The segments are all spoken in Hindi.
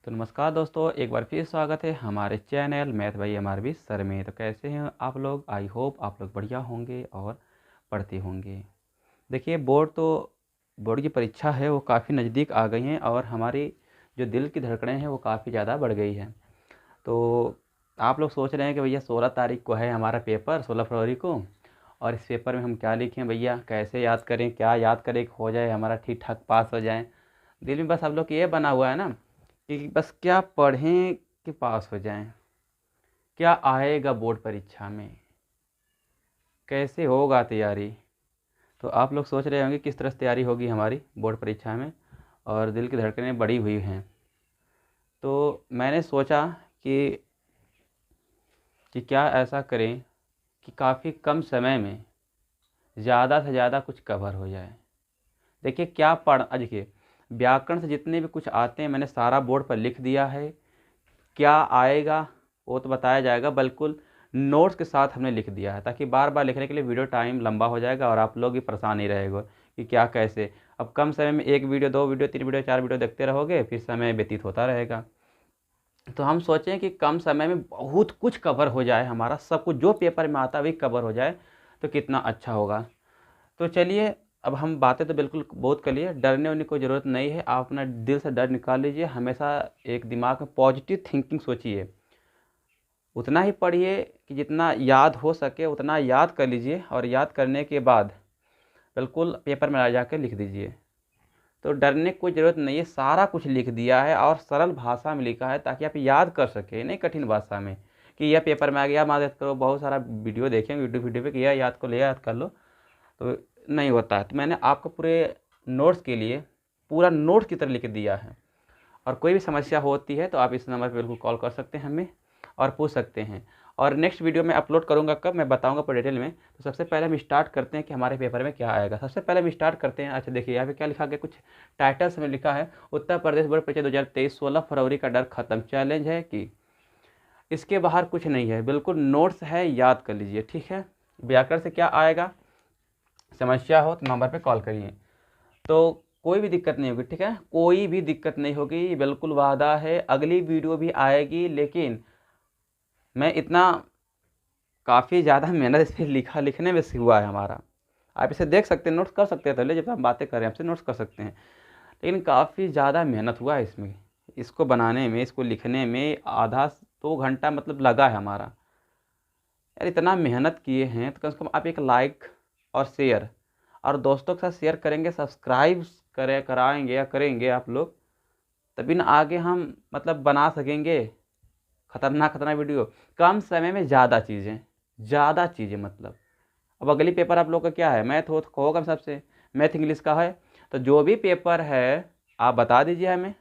तो नमस्कार दोस्तों, एक बार फिर स्वागत है हमारे channel math by MRB sir में। तो कैसे हैं आप लोग? आई होप आप लोग बढ़िया होंगे और पढ़ते होंगे। देखिए, बोर्ड की परीक्षा है वो काफ़ी नज़दीक आ गई हैं और हमारी जो दिल की धड़कनें हैं वो काफ़ी ज़्यादा बढ़ गई हैं। तो आप लोग सोच रहे हैं कि भैया 16 तारीख को है हमारा पेपर, 16 फरवरी को, और इस पेपर में हम क्या लिखें भैया, कैसे याद करें, क्या याद करें कि हो जाए हमारा ठीक ठाक पास हो जाए। दिल में बस आप लोग ये बना हुआ है ना कि बस क्या पढ़ें कि पास हो जाएं, क्या आएगा बोर्ड परीक्षा में, कैसे होगा तैयारी। तो आप लोग सोच रहे होंगे किस तरह से तैयारी होगी हमारी बोर्ड परीक्षा में, और दिल की धड़कनें बढ़ी हुई हैं। तो मैंने सोचा कि क्या ऐसा करें कि काफ़ी कम समय में ज़्यादा से ज़्यादा कुछ कवर हो जाए। देखिए क्या देखिए, व्याकरण से जितने भी कुछ आते हैं मैंने सारा बोर्ड पर लिख दिया है। क्या आएगा वो तो बताया जाएगा, बिल्कुल नोट्स के साथ हमने लिख दिया है, ताकि बार बार लिखने के लिए वीडियो टाइम लंबा हो जाएगा और आप लोग भी परेशान नहीं रहेगा कि क्या कैसे। अब कम समय में एक वीडियो, दो वीडियो, तीन वीडियो, चार वीडियो देखते रहोगे, फिर समय व्यतीत होता रहेगा। तो हम सोचें कि कम समय में बहुत कुछ कवर हो जाए, हमारा सब कुछ जो पेपर में आता है वही कवर हो जाए, तो कितना अच्छा होगा। तो चलिए, अब हम बातें तो बिल्कुल बहुत कर लिए, डरने वरने की ज़रूरत नहीं है। आप अपना दिल से डर निकाल लीजिए, हमेशा एक दिमाग में पॉजिटिव थिंकिंग सोचिए, उतना ही पढ़िए कि जितना याद हो सके उतना याद कर लीजिए, और याद करने के बाद बिल्कुल पेपर में ला जाकर लिख दीजिए। तो डरने की कोई ज़रूरत नहीं है, सारा कुछ लिख दिया है और सरल भाषा में लिखा है ताकि आप याद कर सकें, नहीं कठिन भाषा में कि यह पेपर में आ गया याद करो। बहुत सारा वीडियो देखेंगे यूट्यूब वीडियो पे कि यह याद कर, याद कर लो, तो नहीं होता है। तो मैंने आपको पूरे नोट्स के लिए पूरा नोट्स की तरह लिख दिया है, और कोई भी समस्या होती है तो आप इस नंबर पर बिल्कुल कॉल कर सकते हैं हमें और पूछ सकते हैं। और नेक्स्ट वीडियो में अपलोड करूंगा कब, मैं बताऊंगा पूरे डिटेल में। तो सबसे पहले हम स्टार्ट करते हैं कि हमारे पेपर में क्या आएगा। सबसे पहले हम स्टार्ट करते हैं। अच्छा देखिए, यहाँ पे क्या लिखा गया, कुछ टाइटल्स में लिखा है, उत्तर प्रदेश बोर्ड परीक्षा 2023 16 फरवरी का डर खत्म, चैलेंज है कि। इसके बाहर कुछ नहीं है, बिल्कुल नोट्स है, याद कर लीजिए, ठीक है। व्याकरण से क्या आएगा, समस्या हो तो नंबर पर कॉल करिए, तो कोई भी दिक्कत नहीं होगी, ठीक है, कोई भी दिक्कत नहीं होगी, बिल्कुल वादा है। अगली वीडियो भी आएगी, लेकिन मैं इतना काफ़ी ज़्यादा मेहनत इस पर लिखने में से हुआ है हमारा। आप इसे देख सकते हैं, नोट्स कर सकते हैं, पहले जब हम बातें कर रहे हैं आपसे नोट्स कर सकते हैं, लेकिन काफ़ी ज़्यादा मेहनत हुआ है इसमें, इसको बनाने में, इसको लिखने में आधा 2 घंटा मतलब लगा है हमारा। यार इतना मेहनत किए हैं तो कम से कम आप एक लाइक और शेयर, और दोस्तों के साथ शेयर करेंगे, सब्सक्राइब कराएंगे या करेंगे आप लोग, तभी ना आगे हम मतलब बना सकेंगे खतरनाक खतरनाक वीडियो, कम समय में ज़्यादा चीज़ें मतलब। अब अगली पेपर आप लोग का क्या है, मैथ हो होगा सबसे, मैथ इंग्लिश का है। तो जो भी पेपर है आप बता दीजिए हमें,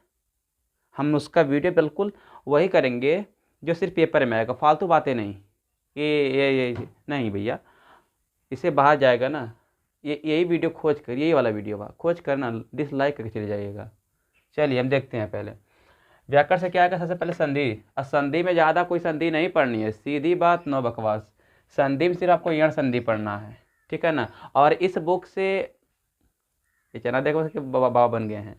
हम उसका वीडियो बिल्कुल वही करेंगे जो सिर्फ पेपर में आएगा, फालतू बातें नहीं कि ये नहीं भैया, इससे बाहर जाएगा ना। यही वीडियो खोज कर, यही वाला वीडियो खोज कर ना डिसलाइक करके चले जाइएगा। चलिए हम देखते हैं पहले व्याकरण से क्या आएगा। सबसे पहले संधि, और संधि में ज़्यादा कोई संधि नहीं पढ़नी है, सीधी बात, नो बकवास। संधि में सिर्फ आपको यण संधि पढ़ना है, ठीक है ना। और इस बुक से ये चना देखो कि बाबा बन गए हैं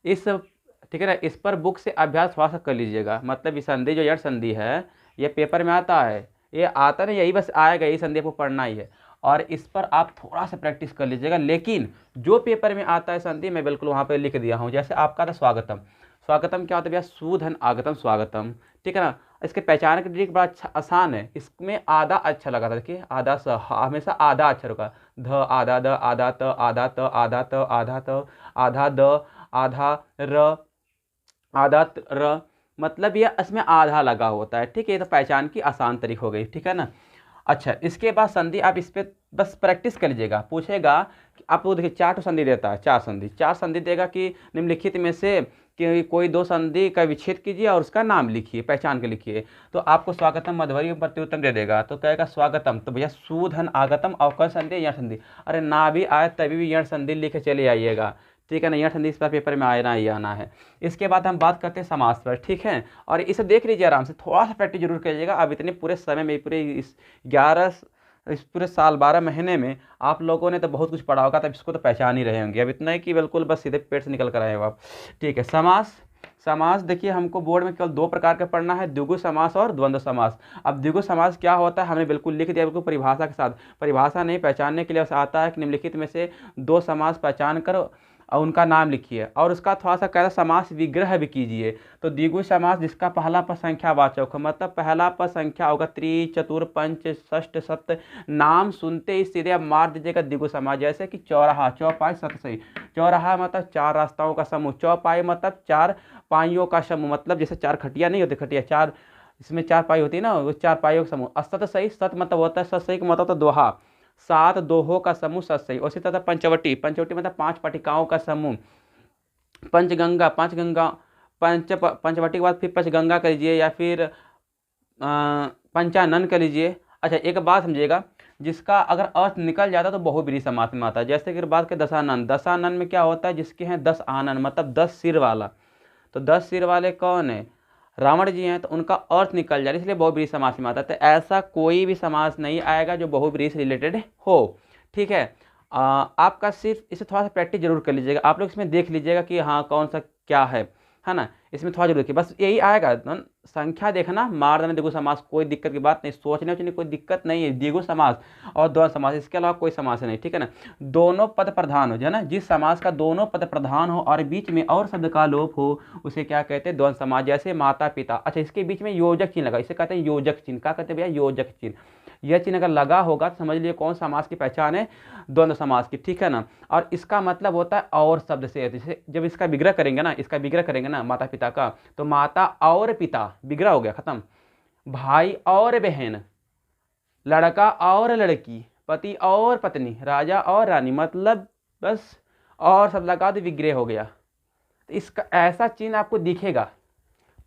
इस, ठीक है ना, इस पर बुक से अभ्यास थोड़ा सा कर लीजिएगा। मतलब ये संधि जो यण संधि है ये पेपर में आता है, ये आता नहीं, यही बस आएगा, यही संधि आपको पढ़ना ही है, और इस पर आप थोड़ा सा प्रैक्टिस कर लीजिएगा। लेकिन जो पेपर में आता है संधि मैं बिल्कुल वहाँ पर लिख दिया हूँ। जैसे आपका था स्वागतम, स्वागतम क्या होता है भैया, सुधन आगतम स्वागतम, ठीक है ना। इसके पहचान का ट्रिक बड़ा अच्छा आसान है, इसमें आधा अच्छा लगा था, देखिए आधा स हमेशा आधा अक्षर होगा, ध आधा, द आधा, त आधा, त आधा, त आधा, त आधा, द आधा, र आधा, र, मतलब ये इसमें आधा लगा होता है, ठीक है। ये तो पहचान की आसान तरीक हो गई, ठीक है ना। अच्छा, इसके बाद संधि आप इस पर बस प्रैक्टिस कर लीजिएगा। पूछेगा कि आपको देखिए 4 संधि देता है, 4 संधि देगा कि निम्नलिखित में से कि कोई 2 संधि का विच्छेद कीजिए और उसका नाम लिखिए, पहचान के लिखिए। तो आपको स्वागतम मध्वर्य प्रत्युत्तम दे देगा, तो कहेगा स्वागतम, तो भैया सुधन आगतम अवकल संधि यण संधि, अरे ना भी आए तभी भी यण संधि लिख चले आइएगा, ठीक है ना। यण संधि इस बार पेपर में आना ही आना है। इसके बाद हम बात करते हैं समास पर, ठीक है। और इसे देख लीजिए आराम से, थोड़ा सा प्रैक्टिस जरूर करिएगा। अब इतने पूरे समय में, पूरे इस पूरे साल 12 महीने में आप लोगों ने तो बहुत कुछ पढ़ा होगा, तब इसको तो पहचान ही रहे होंगे। अब इतना है कि बिल्कुल बस सीधे पेट से निकल कर आए हो आप, ठीक है। समास समास देखिए हमको बोर्ड में केवल दो प्रकार के पढ़ना है, द्विगु समास और द्वंद्व समास। अब द्विगु समास क्या होता है हमने बिल्कुल लिख दिया, बिल्कुल परिभाषा के साथ। परिभाषा नहीं, पहचानने के लिए आता है कि निम्नलिखित में से दो समास पहचान कर और उनका नाम लिखिए, और उसका थोड़ा सा कहता समास विग्रह भी कीजिए। तो द्विगु समास जिसका पहला पद संख्यावाचक हो, मतलब पहला पद संख्या होगा, त्रि चतुर पंच षष्ठ सप्त, नाम सुनते ही सीधे आप मार दीजिएगा द्विगु समास। जैसे कि चौराहा, चौपाई सतसई। चौराहा मतलब चार रास्ताओं का समूह, चौपाई मतलब चार पाइयों का समूह, मतलब जैसे चार खटिया नहीं होती, खटिया चार, इसमें चार पाई होती है ना, वो चार पाइयों का समूह। सतसई, सत मतलब होता है, सतसई का मतलब तो दोहा, सात दोहों का समूह सतसई। उसी तरह पंचवटी, पंचवटी मतलब पांच पटिकाओं का समूह। पंचगंगा, पंचगंगा, पंचवटी के बाद फिर पंचगंगा कर लीजिए, या फिर पंचानन कर लीजिए। अच्छा एक बात समझिएगा, जिसका अगर अर्थ निकल जाता तो बहुब्रीहि समास में आता है। जैसे कि बात के दशानन, दशानन में क्या होता है, जिसके हैं 10 आनन, मतलब 10 सिर वाला। तो 10 सिर वाले कौन है, रावण जी हैं, तो उनका अर्थ निकल जाए, इसलिए बहुब्रीहि समास में आता है। तो ऐसा कोई भी समास नहीं आएगा जो बहुब्रीहि से रिलेटेड हो, ठीक है। आपका सिर्फ इसे थोड़ा सा प्रैक्टिस जरूर कर लीजिएगा, आप लोग इसमें देख लीजिएगा कि हाँ कौन सा क्या है ना, इसमें थोड़ा जरूर देखिए, बस यही आएगा। संख्या देखना, मार देना द्विगु समास, कोई दिक्कत की बात नहीं, सोचने वोचने कोई दिक्कत नहीं है। द्विगु समास और द्वंद्व समास, इसके अलावा कोई समास नहीं, ठीक है ना। दोनों पद प्रधान हो, है ना, जिस समास का दोनों पद प्रधान हो और बीच में और शब्द का लोप हो उसे क्या कहते हैं, द्वंद्व समास। जैसे माता पिता, अच्छा इसके बीच में योजक चिन्ह लगा, इसे कहते हैं योजक चिन्ह। क्या कहते हैं भैया, योजक चिन्ह। यह चिन्ह अगर लगा होगा तो समझ लिए कौन समास की पहचान है, द्वंद्व समास की, ठीक है ना। और इसका मतलब होता है और शब्द से, जैसे जब इसका विग्रह करेंगे ना, इसका विग्रह करेंगे ना माता पिता का, तो माता और पिता विग्रह हो गया, खत्म। भाई और बहन, लड़का और लड़की, पति और पत्नी, राजा और रानी, मतलब बस और शब्द लगा तो विग्रह हो गया। तो इसका ऐसा चिन्ह आपको दिखेगा,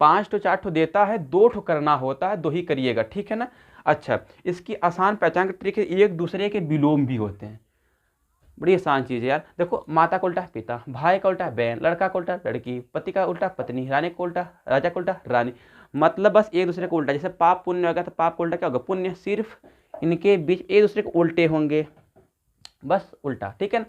5 to 4 देता है, 2 करना होता है, 2 ही करिएगा, ठीक है ना। अच्छा इसकी आसान पहचान का तरीके, एक दूसरे के विलोम भी होते हैं, बड़ी आसान चीज़ है यार। देखो माता का उल्टा पिता, भाई का उल्टा बहन, लड़का का उल्टा लड़की, पति का उल्टा पत्नी, रानी का उल्टा राजा का उल्टा रानी, मतलब बस एक दूसरे को उल्टा। जैसे पाप पुण्य हो गया तो पाप का उल्टा क्या होगा, पुण्य। सिर्फ इनके बीच एक दूसरे को उल्टे होंगे, बस उल्टा, ठीक है ना।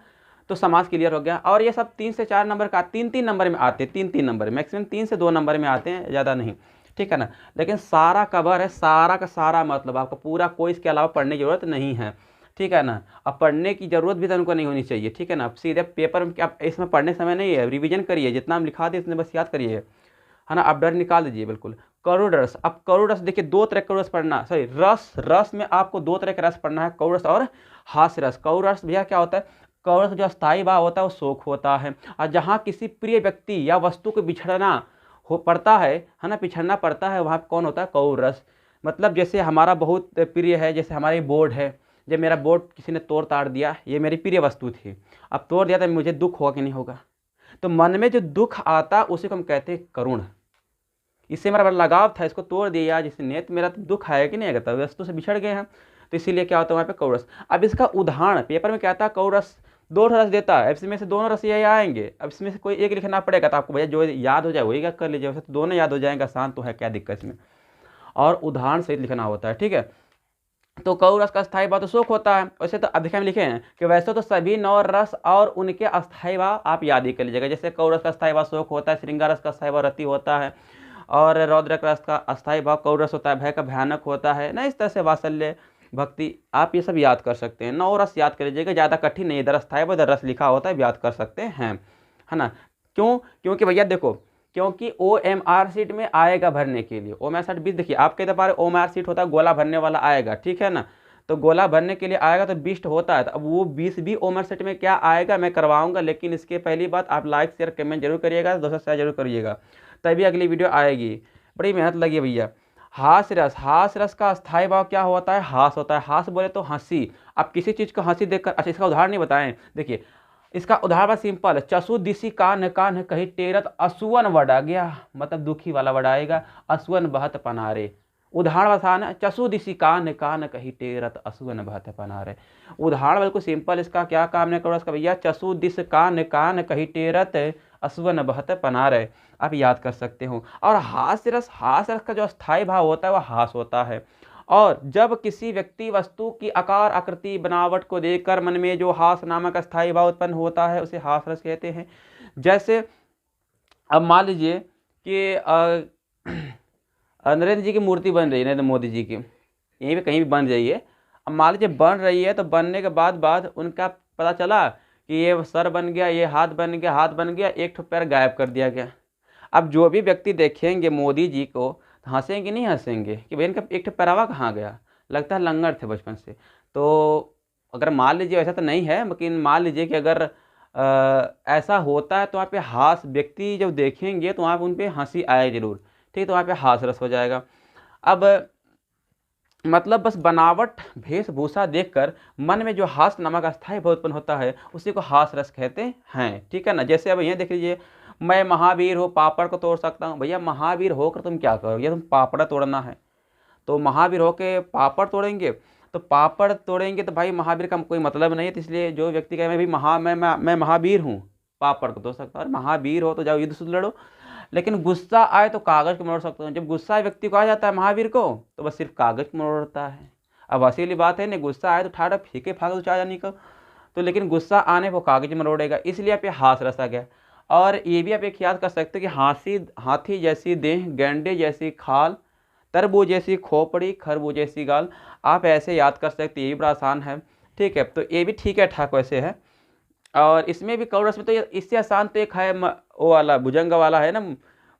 तो समास क्लियर हो गया। और ये सब 3 से 4 नंबर का, 3-3 नंबर में आते हैं, 3-3 नंबर, मैक्सिमम 3 से 2 नंबर में आते हैं, ज़्यादा नहीं, ठीक है ना। लेकिन सारा कवर है, सारा का सारा मतलब आपको पूरा, कोई इसके अलावा पढ़ने की जरूरत नहीं है, ठीक है ना। अब पढ़ने की जरूरत भी तो उनको नहीं होनी चाहिए, ठीक है ना। अब सीधे पेपर में क्या, इसमें पढ़ने समय नहीं है, रिवीजन करिए, जितना हम लिखा दिए उतने बस याद करिए, है ना। आप डर निकाल दीजिए बिल्कुल। करुण रस, अब करुण रस देखिए, 2 तरह का रस पढ़ना, सॉरी रस, रस में आपको 2 तरह का रस पढ़ना है, करुण रस और हास्य रस। करुण रस भैया क्या होता है, करुण रस जो स्थायी भाव होता है वो शोक होता है, और जहाँ किसी प्रिय व्यक्ति या वस्तु को बिछड़ना हो पड़ता है ना, पिछड़ना पड़ता है, वहाँ कौन होता है, करुण रस। मतलब जैसे हमारा बहुत प्रिय है, जैसे हमारे बोर्ड है, जब मेरा बोर्ड किसी ने तोड़ ताड़ दिया, ये मेरी प्रिय वस्तु थी, अब तोड़ दिया तो मुझे दुख होगा कि नहीं होगा, तो मन में जो दुख आता उसी को हम कहते हैं करुण। इससे मेरा बड़ा लगाव था, इसको तोड़ दिया जिसने, तो मेरा तो दुख है कि नहीं आएगा, तो वस्तु से बिछड़ गए हैं, तो इसीलिए क्या होता है वहाँ पे कौरस। अब इसका उदाहरण पेपर में क्या आता है, कौरस 2 रस देता है, इसमें से दोनों रस यही आएंगे। अब इसमें से कोई एक लिखना पड़ेगा, तो आपको भैया जो याद हो जाए वही कर लीजिए, वैसे तो दोनों याद हो जाएंगे, आसान तो है, क्या दिक्कत इसमें, और उदाहरण सहित लिखना होता है, ठीक है। तो कौरस का स्थायी भाव तो शोक होता है। वैसे तो अध्याय में लिखे हैं कि वैसे तो सभी 9 रस और उनके अस्थायी भाव आप याद ही कर लीजिएगा। जैसे कौरस का स्थायी भाव शोक होता है, श्रृंगार रस का स्थायी भाव रति होता है, और रौद्र रस का अस्थायी भाव कौरस होता है, भय का भयानक होता है ना। इस तरह से वात्सल्य भक्ति आप ये सब याद कर सकते हैं। 9 रस याद कर लीजिएगा, ज़्यादा कठिन नहीं, इधर अस्थायी भाव इधर रस लिखा होता है, याद कर सकते हैं, है ना। क्यों, क्योंकि भैया देखो, क्योंकि OMR सीट में आएगा भरने के लिए, OMR सीट 20, देखिए आपके दफा OMR सीट होता है, गोला भरने वाला आएगा, ठीक है ना। तो गोला भरने के लिए आएगा तो 20 होता है, तो अब वो 20 भी OMR सेट में क्या आएगा मैं करवाऊंगा, लेकिन इसके पहली बात आप लाइक शेयर कमेंट जरूर करिएगा, दोस्तों शेयर जरूर करिएगा, तभी अगली वीडियो आएगी। बड़ी मेहनत लगी है भैया। हास्य रस, हास्य रस का स्थायी भाव क्या होता है, हास होता है। हास बोले तो हंसी, आप किसी चीज़ को हंसी देखकर, अच्छा इसका उदाहरण नहीं बताएं, देखिए इसका उदाहरण बस सिंपल है, चसु दिसी कान कान कहीं टेरत असुवन वड़ा गया, मतलब दुखी वाला वड़ा आएगा, असुवन बहत पनारे। उदाहरण आसान है, चसु दिसी कान कान कहीं टेरत असुवन बहत पनारे। उदाहरण बिल्कुल सिंपल, इसका क्या काम नहीं करो इसका भैया, चसु दिस कान कान कहीं टेरत असुवन बहत पनारे, आप याद कर सकते हो। और हास्य रस, हास्य रस का जो स्थायी भाव होता है वह हास होता है, और जब किसी व्यक्ति वस्तु की आकार आकृति बनावट को देखकर मन में जो हास नामक स्थायी भाव उत्पन्न होता है उसे हास रस कहते हैं। जैसे अब मान लीजिए कि नरेंद्र जी की मूर्ति बन रही है, नरेंद्र मोदी जी की, यहीं पे कहीं भी बन रही है। अब मान लीजिए बन रही है, तो बनने के बाद उनका पता चला कि ये सर बन गया, ये हाथ बन गया, हाथ बन गया, एक ठो पैर गायब कर दिया गया। अब जो भी व्यक्ति देखेंगे मोदी जी को तो हंसेंगे नहीं हंसेंगे कि भाई इनका एक ठो पैरावा कहाँ गया, लगता है लंगड़ थे बचपन से। तो अगर मान लीजिए ऐसा तो नहीं है, लेकिन मान लीजिए कि अगर ऐसा होता है तो वहाँ पे हास व्यक्ति जब देखेंगे तो वहाँ पे उन पे हंसी आए जरूर, ठीक है, तो वहाँ पे हास रस हो जाएगा। अब मतलब बस बनावट वेशभूषा देखकर मन में जो हास नामक अस्थायी भाव उत्पन्न होता है उसी को हास रस कहते हैं, ठीक है ना। जैसे अब यहाँ देख लीजिए, मैं महावीर हूँ, पापड़ को तोड़ सकता हूँ। भैया महावीर होकर तुम क्या करोगे, तुम पापड़ तोड़ना है तो महावीर होके पापड़ तोड़ेंगे, तो पापड़ तोड़ेंगे तो भाई महावीर का कोई मतलब नहीं है। तो इसलिए जो व्यक्ति कहे मैं भी मैं महावीर हूँ, पापड़ को तोड़ सकता हूँ, महावीर हो तो जाओ युद्ध से लड़ो। लेकिन गुस्सा आए तो कागज को मरोड़ सकते हो। जब गुस्सा व्यक्ति को आ जाता है महावीर को तो बस सिर्फ कागज को मरोड़ता है। अब वैसी वाली बात है ना, गुस्सा आए तो ठाड़ा फीके फाके तो चाह जाने को, तो लेकिन गुस्सा आने को कागज मरोड़ेगा, इसलिए आप ये हास रसा गया। और ये भी आप एक याद कर सकते हो कि हाथी जैसी देह, गैंडे जैसी खाल, तरबूज जैसी खोपड़ी, खरबूज जैसी गाल। आप ऐसे याद कर सकते, ये भी बड़ा आसान है, ठीक है। तो ये भी ठीक है ठाक वैसे है। और इसमें भी कौरस में तो इससे आसान तो एक है वो वाला भुजंग वाला है ना,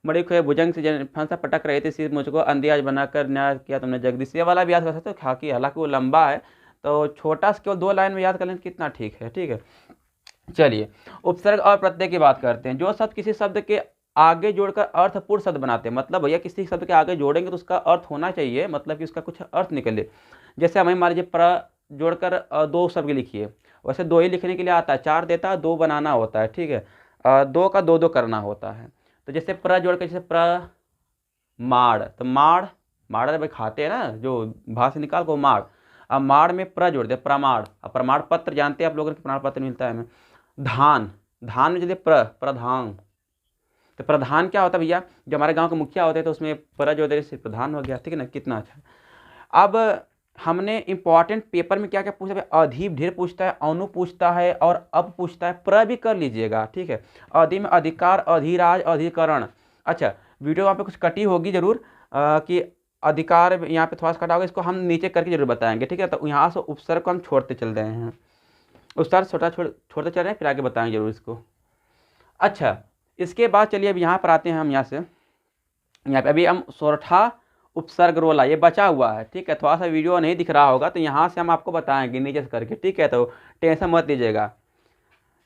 मणि को भुजंग से फंसा पटक रहे थे सिर मुझको अंदियाज बनाकर न्याय किया तुमने जगदीश, ये वाला भी याद कर सकते हो। खाकी हालांकि वो लंबा है तो छोटा से केवल 2 लाइन में याद कर लें कितना ठीक है, ठीक है। चलिए उपसर्ग और प्रत्यय की बात करते हैं। जो शब्द किसी शब्द के आगे जोड़कर अर्थपूर्ण शब्द बनाते हैं, मतलब भैया किसी शब्द के आगे जोड़ेंगे तो उसका अर्थ होना चाहिए, मतलब कि उसका कुछ अर्थ निकले। जैसे हमें मान लीजिए प्र जोड़कर 2 शब्द लिखिए, वैसे 2 ही लिखने के लिए आता है, 4 देता है, 2 बनाना होता है, ठीक है। 2 का 2 करना होता है। तो जैसे प्र जोड़ के, जैसे प्र माड़, तो माड़ भाई खाते हैं ना, जो भाषा से निकाल को माड़। अब माड़ में प्र जोड़ दे, प्रमाण। अब प्रमाण पत्र जानते हैं आप लोगों को, प्रमाण पत्र मिलता है हमें। धान में जैसे प्रधान, तो प्रधान क्या होता है भैया, जो हमारे गांव के मुखिया होते हैं तो उसमें पर जो दे से प्रधान हो गया, ठीक है ना, कितना अच्छा। अब हमने इंपॉर्टेंट पेपर में क्या क्या पूछा है, अधि ढेर पूछता है, अनु पूछता है और अब पूछता है, प्र भी कर लीजिएगा, ठीक है। अधि में अधिकार, अधिराज, अधिकरण। अच्छा वीडियो वहाँ पे कुछ कटी होगी जरूर कि अधिकार यहाँ पे थोड़ा सा कटा होगा, इसको हम नीचे करके जरूर बताएंगे, ठीक है। तो यहाँ से उपसर्ग को हम छोड़ते चल रहे हैं, उपसर्ग छोड़ते चल रहे हैं, फिर आगे बताएंगे जरूर इसको। अच्छा इसके बाद चलिए अब यहाँ पर आते हैं हम, यहाँ पे अभी हम सोरठा उपसर्ग रोला ये बचा हुआ है, ठीक है। थोड़ा सा वीडियो नहीं दिख रहा होगा तो यहाँ से हम आपको बताएंगे नीचे से करके, ठीक है, तो टेंशन मत लीजिएगा।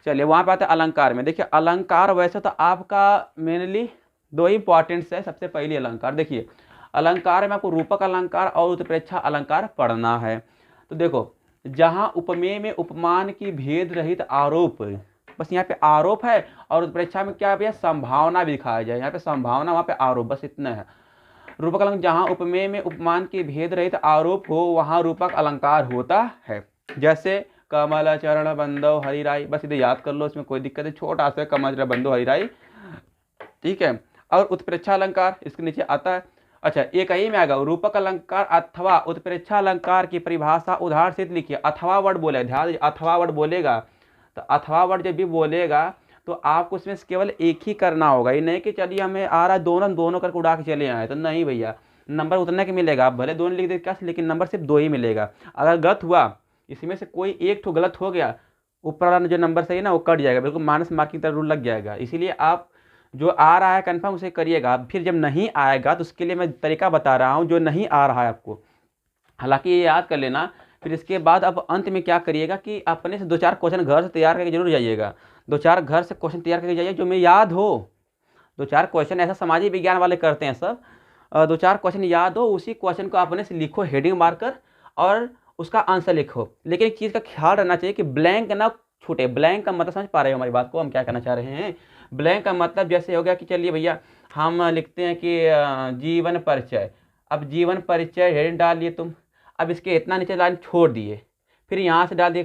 चलिए वहाँ पे आते हैं अलंकार में। देखिए अलंकार वैसे तो आपका मेनली 2 ही इंपॉर्टेंट्स है। सबसे पहले अलंकार देखिए, अलंकार में आपको रूपक अलंकार और उत्प्रेक्षा अलंकार पढ़ना है। तो देखो जहाँ उपमेय में उपमान की भेद रहित आरोप, बस यहाँ पे आरोप है, और उत्प्रेक्षा में क्या भैया संभावना भी दिखाया जाए, यहाँ पे संभावना वहाँ पे आरोप, बस इतना है। रूपक अलंकार जहाँ उपमेय में उपमान की भेद रहित आरोप हो वहाँ रूपक अलंकार होता है। जैसे कमल चरण बंदो हरिराई, बस इधर याद कर लो, इसमें कोई दिक्कत है, छोटा सा कमल चरण बंदो हरिराई, ठीक है। और उत्प्रेक्षा अलंकार इसके नीचे आता है। अच्छा एक ही में आएगा रूपक अलंकार अथवा उत्प्रेक्षा अलंकार की परिभाषा उदाहरण से लिखिए। अथवा वर्ड बोले, ध्यान दीजिए, अथवा वर्ड बोलेगा तो अथवा वर्ड जब भी बोलेगा तो आपको उसमें केवल एक ही करना होगा। ये नहीं कि चलिए हमें आ रहा है दोनों करके उड़ा के चले आए, तो नहीं भैया, नंबर उतने के मिलेगा। आप भले 2 लिख दे क्या, लेकिन नंबर सिर्फ 2 ही मिलेगा। अगर गलत हुआ, इसमें से कोई एक ठो गलत हो गया, ऊपर वाला जो नंबर सही है ना वो कट जाएगा, बिल्कुल माइनस मार्किंग तरह रूल लग जाएगा। इसीलिए आप जो आ रहा है कन्फर्म उसे करिएगा। फिर जब नहीं आएगा तो उसके लिए मैं तरीका बता रहा हूँ, जो नहीं आ रहा है आपको, हालांकि ये याद कर लेना। फिर इसके बाद अब अंत में क्या करिएगा कि अपने से 2-4 क्वेश्चन घर से तैयार करके जरूर जाइएगा। 2-4 घर से क्वेश्चन तैयार करके जाइए जो मैं याद हो। 2-4 क्वेश्चन ऐसा सामाजिक विज्ञान वाले करते हैं सब, 2-4 क्वेश्चन याद हो, उसी क्वेश्चन को अपने से लिखो हेडिंग मारकर और उसका आंसर लिखो। लेकिन एक चीज़ का ख्याल रखना चाहिए कि ब्लैंक ना छूटे। ब्लैंक का मतलब समझ पा रहे हो हमारी बात को, हम क्या कहना चाह रहे हैं। ब्लैंक का मतलब जैसे हो गया कि चलिए भैया हम लिखते हैं कि जीवन परिचय, अब जीवन परिचय हेडिंग डाल लिए तुम, अब इसके इतना नीचे लाइन छोड़ दिए, फिर यहाँ से डाल दिए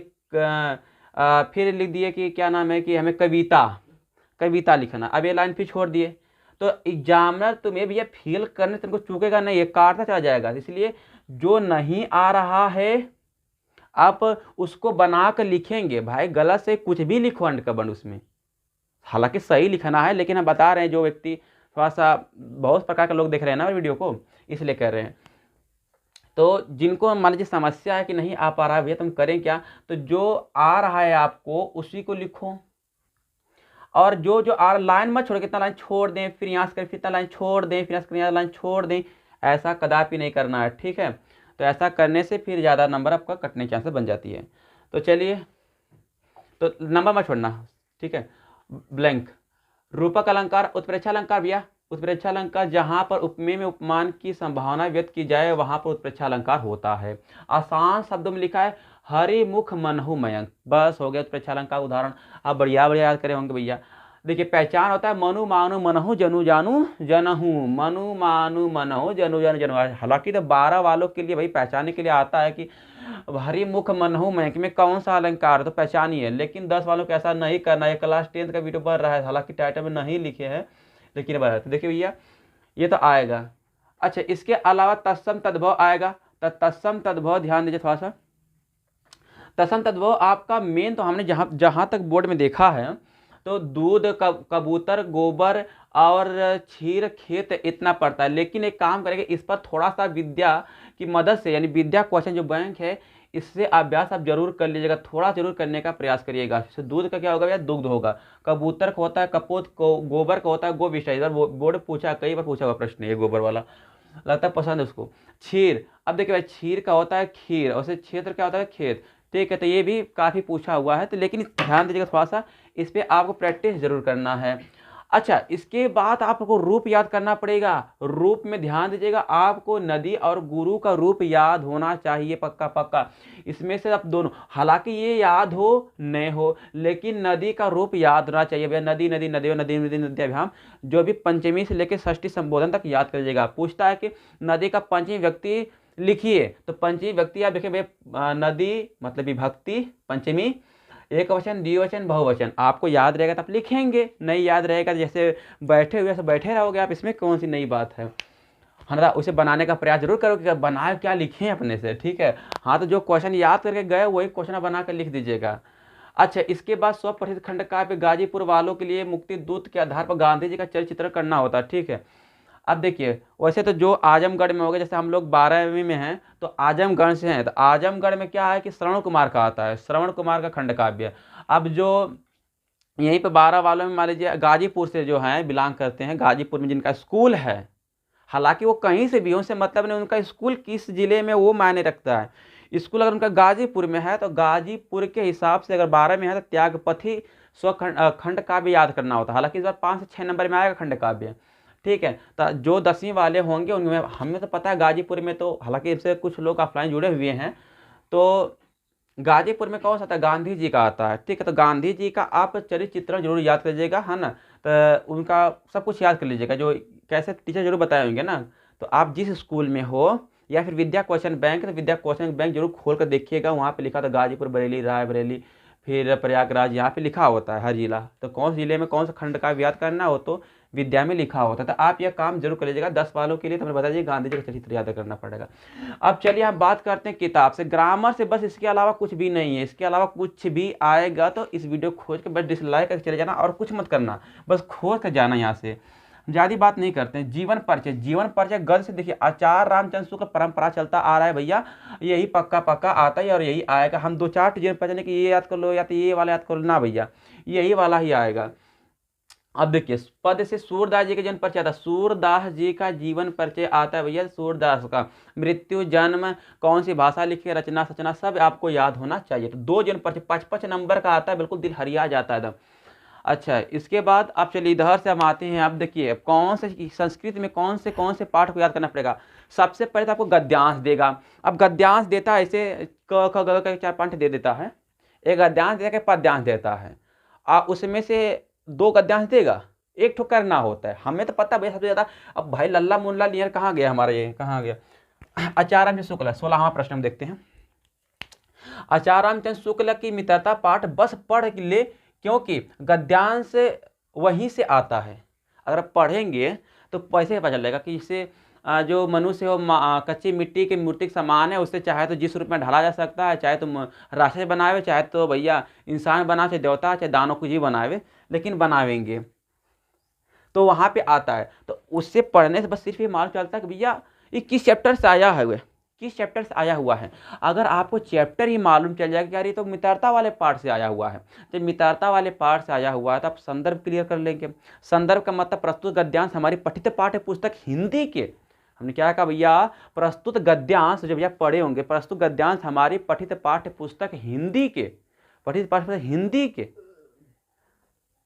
फिर लिख दिए कि क्या नाम है कि हमें कविता लिखना, अब ये लाइन फिर छोड़ दिए, तो एग्जामिनर तुम्हें भैया फील करने तुमको चूकेगा नहीं, ये काटता चला जाएगा। इसलिए जो नहीं आ रहा है आप उसको बना कर लिखेंगे, भाई गलत से कुछ भी लिखो अंड का बंड उसमें, हालांकि सही लिखना है, लेकिन हम बता रहे हैं जो व्यक्ति थोड़ा सा बहुत प्रकार के लोग देख रहे हैं ना वीडियो को, इसलिए कर रहे हैं। तो जिनको मान लीजिए समस्या है कि नहीं आ पा रहा है भैया, तुम करें क्या, तो जो आ रहा है आपको उसी को लिखो, और जो जो आ लाइन मत छोड़, कितना लाइन छोड़ दें फिर यहाँ से करें, फिर इतना लाइन छोड़ दें, फिर यहाँ से यहाँ लाइन छोड़ दें, ऐसा कदापि नहीं करना है, ठीक है। तो ऐसा करने से फिर ज़्यादा नंबर आपका कटने की चांसेस बन जाती है। तो चलिए, तो नंबर मत छोड़ना, ठीक है। ब्लैंक, रूपक अलंकार, उत्प्रेक्षा अलंकार भैया, उत्प्रेक्षा अलंकार जहाँ पर उपमेय में उपमान की संभावना व्यक्त की जाए वहाँ पर उत्प्रेक्षा अलंकार होता है। आसान शब्दों में लिखा है हरि मुख मनहु मयंक, बस हो गया उत्प्रेक्षा अलंकार उदाहरण। आप बढ़िया बढ़िया याद करे होंगे भैया। देखिए पहचान होता है मनु मानु मनहु जनु जानू जनहु, मनु मानु मनहु जनु जानू जनहु। हालांकि तो 12 वालों के लिए भाई पहचानने के लिए आता है कि हरि मुख मनहु मयंक में कौन सा अलंकार तो पहचानिए, लेकिन 10 वालों को ऐसा नहीं करना है। क्लास 10 का वीडियो बन रहा है, हालांकि टाइटल में नहीं लिखे हैं लेकिन बन रहा है। तो देखिए भैया ये तो आएगा। अच्छा, इसके अलावा तत्सम तद्भव आएगा। तो तत्सम तद्भव ध्यान दीजिए थोड़ा सा। तत्सम तद्भव आपका मेन तो हमने जहाँ तक बोर्ड में देखा है तो दूध, कबूतर, गोबर और क्षीर, खेत इतना पड़ता है। लेकिन एक काम करेंगे, इस पर थोड़ा सा विद्या की मदद से, यानी विद्या क्वेश्चन जो बैंक है इससे अभ्यास आप जरूर कर लीजिएगा, थोड़ा जरूर करने का प्रयास करिएगा। जैसे दूध का क्या होगा भैया, दुग्ध होगा। कबूतर का होता है कपोत, गोबर का होता है गोविष्ठा। इधर बोर्ड पूछा, कई बार पूछा हुआ प्रश्न ये गोबर वाला, लगता है पसंद है उसको। क्षीर, अब देखिए भाई क्षीर का होता है खीर, और से क्षेत्र क्या होता है खेत, ठीक है। तो ये भी काफ़ी पूछा हुआ है, तो लेकिन ध्यान दीजिएगा थोड़ा सा, इस पर आपको प्रैक्टिस जरूर करना है। अच्छा, इसके बाद आपको रूप याद करना पड़ेगा। रूप में ध्यान दीजिएगा, आपको नदी और गुरु का रूप याद होना चाहिए, पक्का पक्का। इसमें से आप दोनों, हालांकि ये याद हो नहीं हो, लेकिन नदी का रूप याद होना चाहिए भैया। नदी नदी नदी नदी नदी नद्याभ्याम, जो भी पंचमी से लेकर षष्ठी संबोधन तक याद करिएगा। पूछता है कि नदी का पंचमी व्यक्ति लिखिए, तो पंचमी व्यक्ति आप देखिए भैया, नदी मतलब विभक्ति पंचमी, एक वचन, द्विवचन, बहुवचन। आपको याद रहेगा तो आप लिखेंगे, नहीं याद रहेगा जैसे बैठे हुए से बैठे रहोगे आप, इसमें कौन सी नई बात है ना। उसे बनाने का प्रयास जरूर करो कि बनाए क्या लिखें अपने से, ठीक है। हाँ, तो जो क्वेश्चन याद करके गए वही क्वेश्चन बना कर लिख दीजिएगा। अच्छा, इसके बाद स्वप्रथित खंड काव्य गाजीपुर वालों के लिए मुक्ति दूत के आधार पर गांधी जी का चरित्र करना होता है, ठीक है। अब देखिए, वैसे तो जो आजमगढ़ में हो गया, जैसे हम लोग 12वीं में हैं तो आजमगढ़ से हैं, तो आजमगढ़ में क्या है कि श्रवण कुमार का आता है, श्रवण कुमार का खंड काव्य। अब जो यहीं पे 12 वालों में मान लीजिए गाजीपुर से जो हैं बिलोंग करते हैं, गाजीपुर में जिनका स्कूल है, हालांकि वो कहीं से भी उनसे मतलब नहीं, उनका स्कूल किस जिले में वो मायने रखता है। स्कूल अगर उनका गाजीपुर में है तो गाजीपुर के हिसाब से अगर 12 में है तो त्यागपथी खंड काव्य याद करना होता है। हालांकि इस बार 5 से 6 नंबर में आएगा खंड काव्य, ठीक है। तो जो 10वीं वाले होंगे उनमें, हमें तो पता है गाजीपुर में, तो हालांकि इससे कुछ लोग ऑफलाइन जुड़े हुए हैं, तो गाजीपुर में कौन सा आता है, गांधी जी का आता है, ठीक है। तो गांधी जी का आप चरित्र चित्रण जरूर याद कर लीजिएगा, है ना। तो उनका सब कुछ याद कर लीजिएगा, जो कैसे टीचर जरूर बताए होंगे ना। तो आप जिस स्कूल में हो, या फिर विद्या क्वेश्चन बैंक, तो विद्या क्वेश्चन बैंक जरूर खोल कर देखिएगा, वहाँ पे लिखा था गाजीपुर, बरेली, रायबरेली, फिर प्रयागराज, यहाँ पे लिखा होता है हर जिला। तो कौन से जिले में कौन सा खंड का याद करना हो तो विद्या में लिखा होता है। तो आप यह काम जरूर कर लीजिएगा। 10 वालों के लिए तो हमें बता दीजिए गांधी जी का चरित्र याद करना पड़ेगा। अब चलिए हम बात करते हैं किताब से, ग्रामर से, बस इसके अलावा कुछ भी नहीं है। इसके अलावा कुछ भी आएगा तो इस वीडियो खोज के बस डिसलाइक करके चले जाना, और कुछ मत करना, बस खोज कर जाना। यहाँ से ज़्यादा बात नहीं करते हैं। जीवन परिचय, जीवन परिचय गद्य से देखिए, आचार्य रामचंद्र शुक्ल परंपरा चलता आ रहा है भैया, यही पक्का पक्का आता है और यही आएगा। हम 2-4 जीवन परिचय कि ये याद कर लो या तो ये वाला याद कर लो ना भैया, यही वाला ही आएगा। अब देखिए, पद से सूरदास जी का जन्म परिचय आता है, सूरदास जी का जीवन परिचय आता है भैया, सूरदास का मृत्यु, जन्म, कौन सी भाषा लिखी, रचना सचना, सब आपको याद होना चाहिए। तो 2 जन्म परिचय 5-5 नंबर का आता है, बिल्कुल दिल हरिया जाता है एकदम। अच्छा, इसके बाद आप चलिए इधर से हम आते हैं। अब देखिए कौन से संस्कृत में कौन से पाठ को याद करना पड़ेगा। सबसे पहले तो आपको गद्यांश देगा। अब गद्यांश देता है ऐसे क ख ग के 4 पाठ दे देता है, एक गद्यांश देता है, पद्यांश देता है। उसमें से 2 गद्यांश देगा, एक ठो करना होता है। हमें तो पता भैया सबसे ज़्यादा। अब भाई लल्ला मुल्ला नियर कहाँ गया हमारा, ये कहाँ गया, आचार्य रामचंद्र शुक्ल। 16वां प्रश्न हम देखते हैं। आचार्य रामचंद्र शुक्ल की मित्रता पाठ बस पढ़ ले, क्योंकि गद्यांश वहीं से आता है। अगर आप पढ़ेंगे तो पैसे पता चलेगा कि इससे जो मनुष्य हो कच्ची मिट्टी की मूर्ति के समान है, उससे चाहे तो जिस रूप में ढाला जा सकता है, चाहे तो राक्षस बनावे, चाहे तो भैया इंसान बना, चाहे देवता, चाहे दानव को जी बनावे, लेकिन बनावेंगे। तो वहाँ पे आता है। तो उससे पढ़ने से बस सिर्फ ये मालूम चलता है कि भैया ये किस चैप्टर से आया है, हुए किस चैप्टर से आया हुआ है। अगर आपको चैप्टर ही मालूम चल जाएगा कि यार ये तो मित्रता वाले पार्ट से आया हुआ है, जब मित्रता वाले पार्ट से आया हुआ है तो आप संदर्भ क्लियर कर लेंगे। संदर्भ का मतलब प्रस्तुत गद्यांश हमारी पठित पाठ्य पुस्तक हिंदी के, हमने क्या कहा भैया, प्रस्तुत गद्यांश जो भैया पढ़े होंगे, प्रस्तुत गद्यांश हमारी पठित पाठ्य पुस्तक हिंदी के, पठित पाठ्य पुस्तक हिंदी के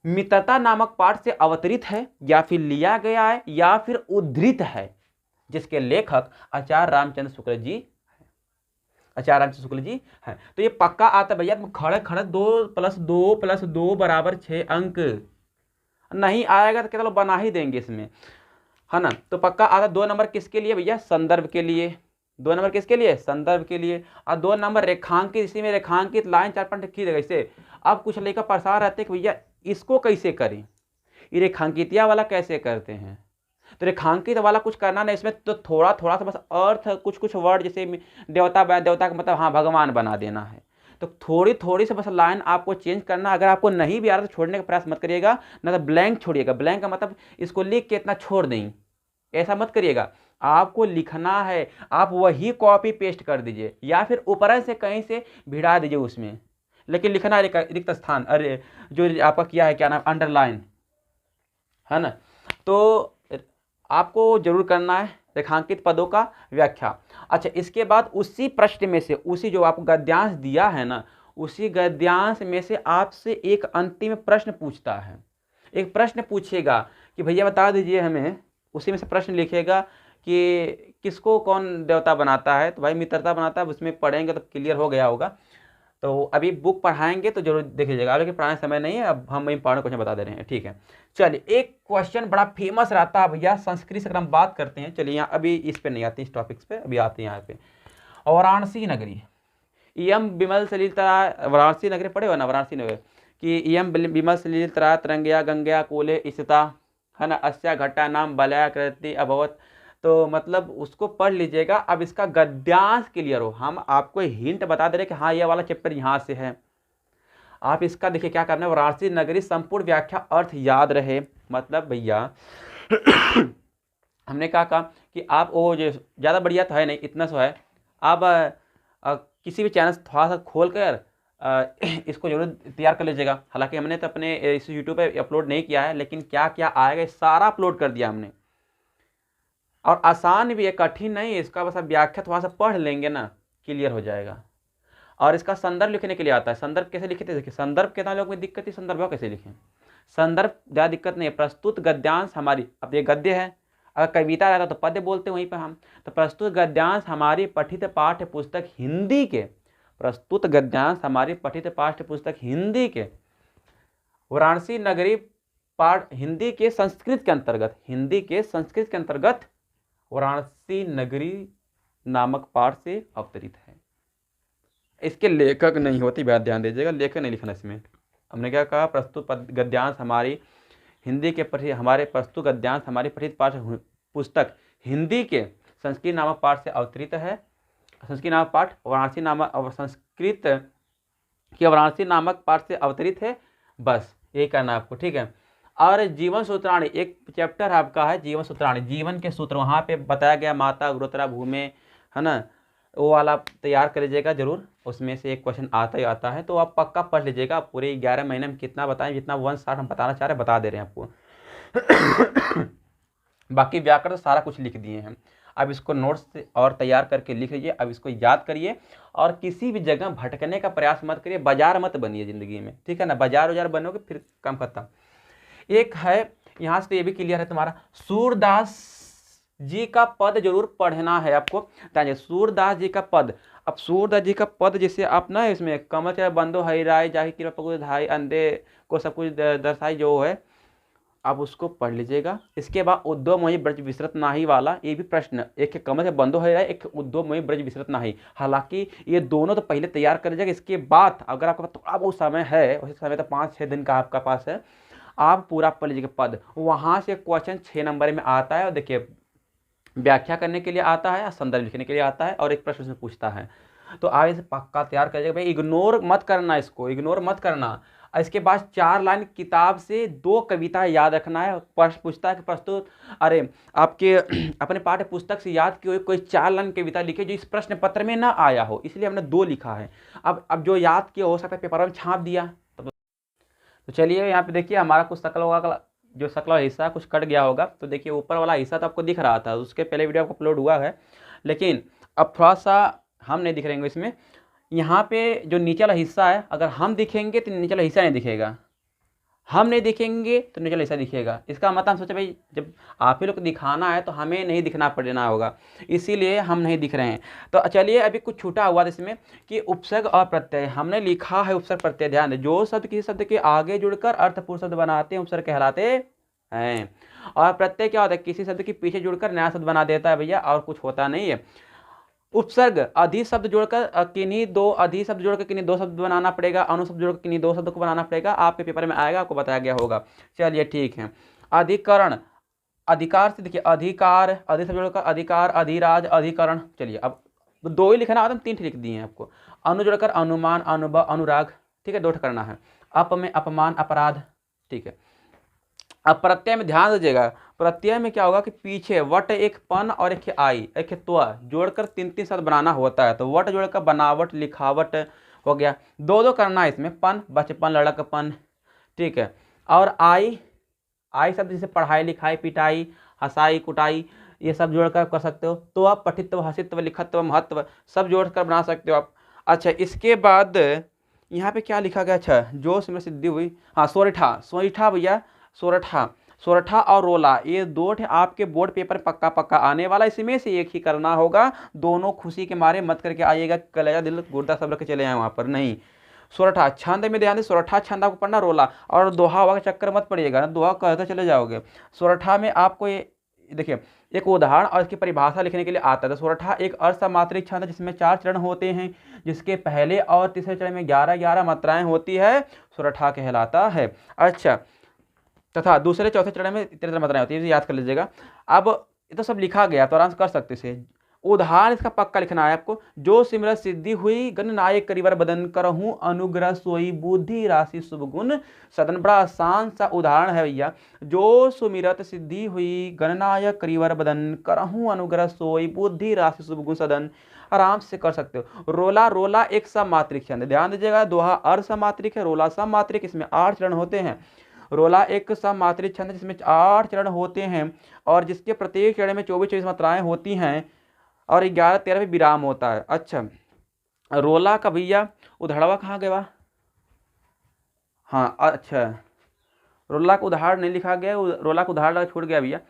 मित्रता नामक पाठ से अवतरित है या फिर लिया गया है या फिर उद्धृत है, जिसके लेखक आचार्य रामचंद्र शुक्ल जी, आचार्य रामचंद्र शुक्ल जी हैं। तो ये पक्का आता है भैया, खड़े खड़े 2+2+2 = 6 अंक। नहीं आएगा तो क्या चलो बना ही देंगे इसमें, है ना। तो पक्का आता 2 नंबर किसके लिए भैया, संदर्भ के लिए। 2 नंबर किसके लिए, संदर्भ के लिए। और 2 नंबर रेखांकित, इसी में रेखांकित लाइन 4 लिखी देगा इसे। अब कुछ लेकर परेशान रहते हैं कि भैया इसको कैसे करें, ये रेखांकितिया वाला कैसे करते हैं। तो रेखांकित वाला कुछ करना नहीं इसमें, तो थोड़ा थोड़ा सा बस अर्थ कुछ कुछ वर्ड, जैसे देवता देवता का मतलब हाँ भगवान बना देना है, तो थोड़ी थोड़ी से बस लाइन आपको चेंज करना। अगर आपको नहीं भी आ रहा तो छोड़ने का प्रयास मत करिएगा, ना तो ब्लैंक छोड़िएगा। ब्लैंक का मतलब इसको लिख के इतना छोड़ दें, ऐसा मत करिएगा। आपको लिखना है, आप वही कॉपी पेस्ट कर दीजिए या फिर ऊपर से कहीं से भिड़ा दीजिए उसमें, लेकिन लिखना रिक्त स्थान, अरे जो आपका किया है क्या नाम, अंडरलाइन, है ना। तो आपको जरूर करना है रेखांकित पदों का व्याख्या। अच्छा, इसके बाद उसी प्रश्न में से, उसी जो आपको गद्यांश दिया है ना, उसी गद्यांश में से आपसे एक अंतिम प्रश्न पूछता है। एक प्रश्न पूछेगा कि भैया बता दीजिए हमें, उसी में से प्रश्न लिखेगा कि किसको कौन देवता बनाता है, तो भाई मित्रता बनाता है। उसमें पढ़ेंगे तो क्लियर हो गया होगा। तो अभी बुक पढ़ाएंगे तो जरूर देख लीजिएगा, लेकिन पढ़ाने समय नहीं है, अब हम इंपॉर्टेंट क्वेश्चन बता दे रहे हैं, ठीक है। चलिए, एक क्वेश्चन बड़ा फेमस रहता है भैया संस्कृत से, अगर हम बात करते हैं, चलिए यहाँ अभी इस पे नहीं आते, इस टॉपिक्स पे अभी आते हैं यहाँ पे। वाराणसी नगरी इयम विमल सलिलतरा, वाराणसी नगरी पढ़े हो ना, वाराणसी नगरी कि इयम विमल सलिलतरा तरंगया गंगया कोले स्थिता, है ना, अस्या घट्टा नाम बलया कृति अभवत। तो मतलब उसको पढ़ लीजिएगा। अब इसका गद्यांश क्लियर हो, हम आपको हिंट बता दे रहे कि हाँ ये वाला चैप्टर यहाँ से है। आप इसका देखिए क्या करना है, वाराणसी नगरी संपूर्ण व्याख्या अर्थ याद रहे। मतलब भैया हमने क्या कहा कि आप वो जो ज़्यादा बढ़िया तो है नहीं, इतना सो है, आप किसी भी चैनल से थोड़ा सा खोल कर इसको जरूर तैयार कर लीजिएगा। हालांकि हमने तो अपने इस यूट्यूब पे अपलोड नहीं किया है, लेकिन क्या क्या आएगा सारा अपलोड कर दिया हमने। और आसान भी है, कठिन नहीं है इसका, बस आप व्याख्या थोड़ा सा पढ़ लेंगे ना, क्लियर हो जाएगा। और इसका संदर्भ लिखने के लिए आता है। संदर्भ कैसे लिखे थे, देखिए संदर्भ कितना लोग में दिक्कत है, संदर्भ कैसे लिखें। संदर्भ ज़्यादा दिक्कत नहीं है। प्रस्तुत गद्यांश हमारी, अब ये गद्य है, अगर कविता रहता तो पद्य बोलते वहीं पर हम। तो प्रस्तुत गद्यांश हमारी पठित पाठ्य पुस्तक हिंदी के, प्रस्तुत गद्यांश हमारी पठित पाठ्य पुस्तक हिंदी के वाराणसी नगरी पाठ हिंदी के संस्कृत के अंतर्गत, हिंदी के संस्कृत के अंतर्गत वाराणसी नगरी नामक पाठ से अवतरित है। इसके लेखक नहीं होती, बात ध्यान दीजिएगा, लेखक नहीं लिखना इसमें। हमने क्या कहा, प्रस्तुत गद्यांश हमारी हिंदी के हमारे प्रस्तुत गद्यांश हमारी पठित पाठ्य पुस्तक हिंदी के संस्कृत नामक पाठ से अवतरित है। संस्कृत नामक पाठ वाराणसी नामक, संस्कृत के वाराणसी नामक पाठ से अवतरित है। बस यही करना आपको, ठीक है। और जीवन सूत्राणी, एक चैप्टर आपका है जीवन सूत्राणी, जीवन के सूत्र, वहाँ पे बताया गया माता गुरुतरा भूमि, है ना, वो वाला तैयार कर लीजिएगा जरूर। उसमें से एक क्वेश्चन आता ही आता है, तो आप पक्का पढ़ लीजिएगा। पूरे 11 महीने में कितना बताएं, जितना 1/60 हम बताना चाह रहे हैं बता दे रहे हैं आपको। बाकी व्याकरण सारा कुछ लिख दिए हैं। अब इसको नोट्स और तैयार करके लिख लीजिए। अब इसको याद करिए और किसी भी जगह भटकने का प्रयास मत करिए, बाजार मत बनिए ज़िंदगी में, ठीक है ना। बाजार बनोगे फिर काम खत्म। एक है यहाँ से, ये भी क्लियर है तुम्हारा, सूरदास जी का पद जरूर पढ़ना है आपको। सूरदास जी का पद, अब सूरदास जी का पद जैसे आप ना इसमें कमल चाहे बंदो हई राय जाहि कृपा पगु धाई अंधे को सब कुछ दर्शाई जो है, आप उसको पढ़ लीजिएगा। इसके बाद उद्धव मोहि ब्रज विसरत नाही वाला, ये भी प्रश्न, एक कमल से बंदो है, एक उद्धव मोहि ब्रज विसरत नाही। हालांकि ये दोनों तो पहले तैयार कर लीजिएगा। इसके बाद अगर आपके पास थोड़ा बहुत समय है, उसी समय तो 5-6 दिन का आपका पास है, आप पूरा पढ़ लीजिएगा पद। वहाँ से क्वेश्चन 6 नंबर में आता है, और देखिए व्याख्या करने के लिए आता है, संदर्भ लिखने के लिए आता है, और एक प्रश्न उसमें पूछता है। तो आप इसे पक्का तैयार करिएगा भाई, इग्नोर मत करना, इसको इग्नोर मत करना। इसके बाद 4 लाइन किताब से 2 कविता याद रखना है। प्रश्न पूछता है कि प्रस्तुत अरे आपके अपने पाठ्य पुस्तक से याद की हुई कोई 4 लाइन कविता लिखे जो इस प्रश्न पत्र में ना आया हो, इसलिए हमने 2 लिखा है। अब जो याद किया हो सकता है पेपर में छाप दिया। तो चलिए यहाँ पे देखिए हमारा कुछ शकल होगा, जो शकल वाला हिस्सा कुछ कट गया होगा। तो देखिए ऊपर वाला हिस्सा तो आपको दिख रहा था, उसके पहले वीडियो आपको अपलोड हुआ है, लेकिन अब थोड़ा सा हम नहीं दिख रहेंगे इसमें। यहाँ पे जो नीचे वाला हिस्सा है, अगर हम दिखेंगे तो नीचे वाला हिस्सा नहीं दिखेगा, हम नहीं दिखेंगे तो नीचे वाला हिस्सा दिखेगा। इसका मतलब हम सोचे भाई जब आप ही लोग को दिखाना है तो हमें नहीं दिखना पड़ना होगा, इसीलिए हम नहीं दिख रहे हैं। तो चलिए अभी कुछ छूटा हुआ था इसमें कि उपसर्ग और प्रत्यय हमने लिखा है। उपसर्ग प्रत्यय ध्यान दें, जो शब्द किसी शब्द के आगे जुड़कर अर्थपूर्ण शब्द बनाते हैं उपसर्ग कहलाते हैं। और प्रत्यय क्या होता है, किसी शब्द के पीछे जुड़कर नया शब्द बना देता है भैया, और कुछ होता नहीं है। उपसर्ग अधि शब्द जोड़कर किन्हीं 2 अधि शब्द जोड़कर किन्हीं 2 शब्द बनाना पड़ेगा, अनुशब्द जोड़कर किन्हीं 2 शब्द को बनाना पड़ेगा। आपके पेपर में आएगा, आपको बताया गया होगा। चलिए ठीक है। अधिकरण, अधिकार से देखिए अधिकार, अधि शब्द जोड़कर अधिकार, अधिराज, अधिकरण। चलिए अब 2 ही लिखना होता है, 3 लिख दिए हैं आपको। अनु जोड़कर अनुमान, अनुभव, अनुराग, ठीक है, 2 करना है। अप में अपमान, अपराध, ठीक है। अब प्रत्यय में ध्यान दीजिएगा, प्रत्यय में क्या होगा कि पीछे वट एक पन और एक आई एक त्व जोड़कर 3 शब्द बनाना होता है। तो वट जोड़कर बनावट, लिखावट हो गया। 2 करना है इसमें, पन बचपन, लड़कपन, ठीक है। और आई शब्द जैसे पढ़ाई, लिखाई, पिटाई, हंसाई, कुटाई, ये सब जोड़कर कर सकते हो। तो आप पठित्व, हसित्व, लिखत्व, महत्व सब जोड़कर बना सकते हो आप। अच्छा इसके बाद यहाँ पे क्या लिखा गया, अच्छा जो सिमर सिद्धि हुई, हाँ सोरठा भैया, सोरठा और रोला, ये 2 आपके बोर्ड पेपर पक्का आने वाला, इसमें से एक ही करना होगा। दोनों खुशी के मारे मत करके आइएगा, कलेजा दिल गुर्दा सब रख के चले आए वहाँ पर, नहीं। सोरठा छंद में ध्यान दे, सोरठा छंद आपको पढ़ना, रोला और दोहा हुआ के चक्कर मत पड़िएगा ना, दोहा कहते चले जाओगे। सोरठा में आपको ये देखिए एक उदाहरण और इसकी परिभाषा लिखने के लिए आता है। तो सोरठा एक असमात्रिक छंद जिसमें 4 चरण होते हैं, जिसके पहले और तीसरे चरण में 11 मात्राएं होती है, सोरठा कहलाता है। अच्छा तथा दूसरे चौथे चरण में 13 मात्राएं होती है, याद कर लीजिएगा। अब ये तो सब लिखा गया, तो आराम से कर सकते से। उदाहरण इसका पक्का लिखना है आपको, जो सिमरत सिद्धि हुई गणनायक करिवर बदन करहूँ अनुग्रह सोई बुद्धि राशि शुभ गुण सदन। बड़ा आसान सा उदाहरण है भैया, जो सुमिरत सिद्धि हुई गणनायक करिवर बदन करहूँ अनुग्रह सोई बुद्धि राशि शुभ गुण सदन, आराम से कर सकते हो। रोला एक समात्रिक छंद, ध्यान दीजिएगा, दोहा अर्धसमात्रिक है, रोला समात्रिक, इसमें 8 चरण होते हैं। रोला एक समात्रिक छंद जिसमें 8 चरण होते हैं और जिसके प्रत्येक चरण में 24 मात्राएं होती हैं और 11-13 में विराम होता है। अच्छा रोला का भैया उदाहरण कहाँ गया, हाँ अच्छा रोला का उदाहरण नहीं लिखा गया, रोला का उदाहरण छूट गया भैया।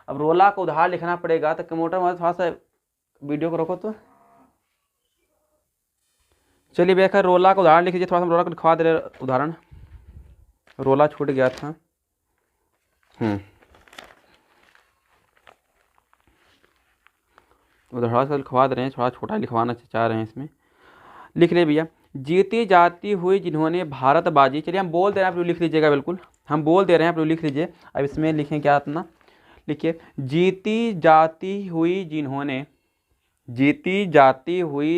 अब रोला का उदाहरण लिखना पड़ेगा, तो कंप्यूटर में थोड़ा सा वीडियो को रोको। तो चलिए भैया रोला का उदाहरण लिख लीजिए, थोड़ा सा रोला को लिखवा दे रहे उदाहरण, रोला छूट गया था। उदाहरण से लिखवा दे रहे हैं, थोड़ा छोटा लिखवाना चाह रहे हैं, इसमें लिख ले भैया। जीती जाती हुई जिन्होंने भारत बाजी, चलिए हम बोल दे रहे हैं, आप लिख लीजिएगा, बिल्कुल हम बोल दे रहे हैं, आप लिख लीजिए। अब इसमें लिखें क्या अपना, लिखिए जीती जाती हुई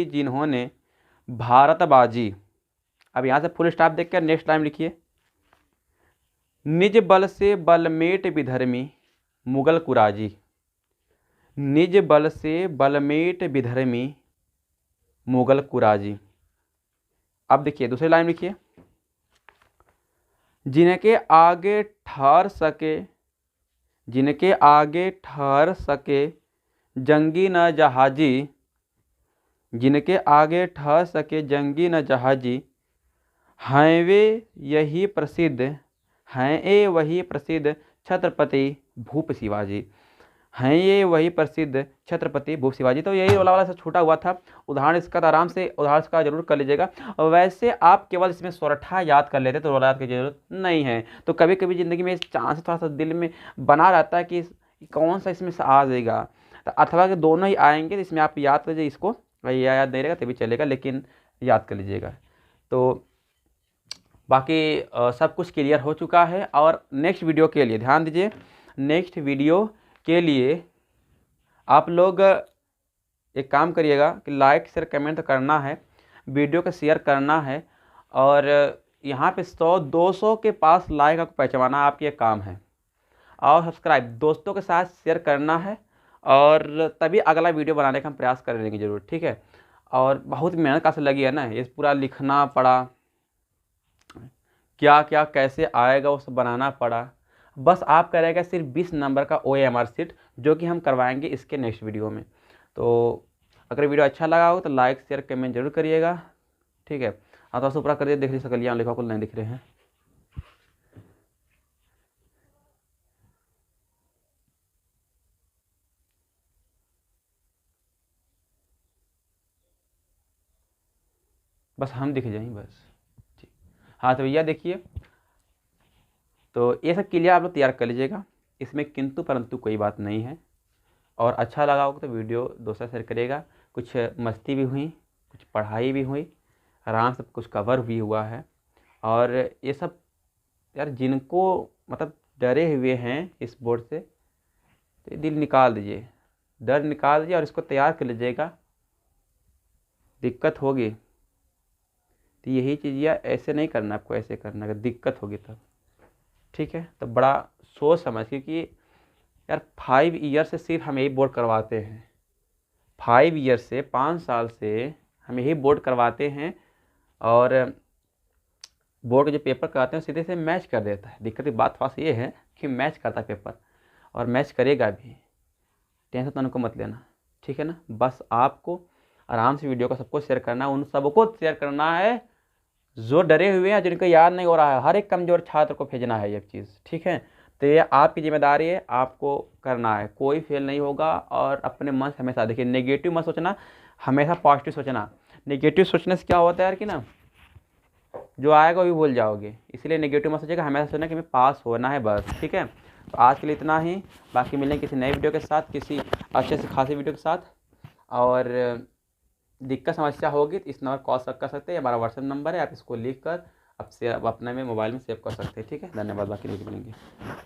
जिन्होंने भारत बाजी। अब यहाँ से फुल स्टॉप देख कर नेक्स्ट टाइम लिखिए, निज बल से बलमेट विधर्मी मुगल कुराजी, निज बल से बलमेट विधर्मी मुगल कुराजी। अब देखिए दूसरी लाइन लिखिए, जिनके आगे ठहर सके जंगी न जहाजी, जिनके आगे ठहर सके जंगी न जहाजी, हैं वही प्रसिद्ध छत्रपति भूप शिवाजी, हैं ये वही प्रसिद्ध छत्रपति भूप शिवाजी। तो यही वाला से छूटा हुआ था उदाहरण इसका, तो आराम से उदाहरण इसका जरूर कर लीजिएगा। और वैसे आप केवल इसमें सोरठा याद कर लेते तो रोला याद की जरूरत नहीं है। तो कभी कभी ज़िंदगी में इस चांस थोड़ा सा दिल में बना रहता है कि कौन सा इसमें से आ जाएगा, तो अथवा कि दोनों ही आएंगे, तो इसमें आप याद कर लीजिए इसको, याद नहीं रहेगा तभी चलेगा, लेकिन याद कर लीजिएगा। तो बाकी सब कुछ क्लियर हो चुका है। और नेक्स्ट वीडियो के लिए ध्यान दीजिए, नेक्स्ट वीडियो के लिए आप लोग एक काम करिएगा कि लाइक शेयर कमेंट करना है, वीडियो को शेयर करना है, और यहाँ पे 100-200 के पास लाइक आपको पहुँचवाना आपकी ये काम है, और सब्सक्राइब दोस्तों के साथ शेयर करना है, और तभी अगला वीडियो बनाने का हम प्रयास करेंगे ज़रूर, ठीक है। और बहुत मेहनत का से लगी है ना, ये पूरा लिखना पड़ा, क्या क्या कैसे आएगा वो सब बनाना पड़ा। बस आपका रहेगा सिर्फ 20 नंबर का OMR सीट, जो कि हम करवाएंगे इसके नेक्स्ट वीडियो में। तो अगर वीडियो अच्छा लगा हो तो लाइक शेयर कमेंट जरूर करिएगा, ठीक है। हाँ तो ऊपर कर दिए, देख लीजिए सकलियाँ लिखा कुल नहीं दिख रहे हैं। बस हम दिख जाएं बस, ठीक। हाँ तो भैया देखिए, तो ये सब क्लियर आप लोग तैयार कर लीजिएगा, इसमें किंतु परंतु कोई बात नहीं है। और अच्छा लगा होगा तो वीडियो दोस्तों शेयर करेगा। कुछ मस्ती भी हुई, कुछ पढ़ाई भी हुई, आराम से कुछ कवर भी हुआ है। और ये सब यार जिनको मतलब डरे हुए हैं इस बोर्ड से, तो ये दिल निकाल दीजिए, डर निकाल दीजिए और इसको तैयार कर लीजिएगा। दिक्कत होगी तो यही चीज़ या ऐसे नहीं करना, आपको ऐसे करना, अगर दिक्कत होगी तब, ठीक है। तो बड़ा सोच समझ, क्योंकि यार 5 ईयर से सिर्फ हम यही बोर्ड करवाते हैं, 5 ईयर से 5 साल से हम यही बोर्ड करवाते हैं। और बोर्ड के जो पेपर कराते हैं सीधे से मैच कर देता है। दिक्कत की बात थोड़ा सा ये है कि मैच करता है पेपर, और मैच करेगा भी, टेंशन तो उनको मत लेना, ठीक है ना। बस आपको आराम से वीडियो को सबको शेयर करना है, उन सबको शेयर करना है जो डरे हुए हैं, जिनको याद नहीं हो रहा है। हर एक कमज़ोर छात्र को भेजना है ये चीज़, ठीक है। तो ये आपकी जिम्मेदारी है, आपको करना है, कोई फेल नहीं होगा। और अपने मन से हमेशा देखिए, नेगेटिव मत सोचना, हमेशा पॉजिटिव सोचना। नेगेटिव सोचने से क्या होता है यार कि ना, जो आएगा वो भी भूल जाओगे, इसलिए नेगेटिव मत सोचिएगा, हमेशा सोचना कि हमें पास होना है बस, ठीक है। तो आज के लिए इतना ही, बाकी मिलेंगे किसी नए वीडियो के साथ, किसी अच्छे से खासी वीडियो के साथ। और दिक्कत समस्या होगी तो इस नंबर कॉल कर सकते हैं, हमारा व्हाट्सएप नंबर है, आप इसको लिख कर अब से अपने में मोबाइल में सेव कर सकते हैं, ठीक है। धन्यवाद, बाकी नहीं मिलेंगे।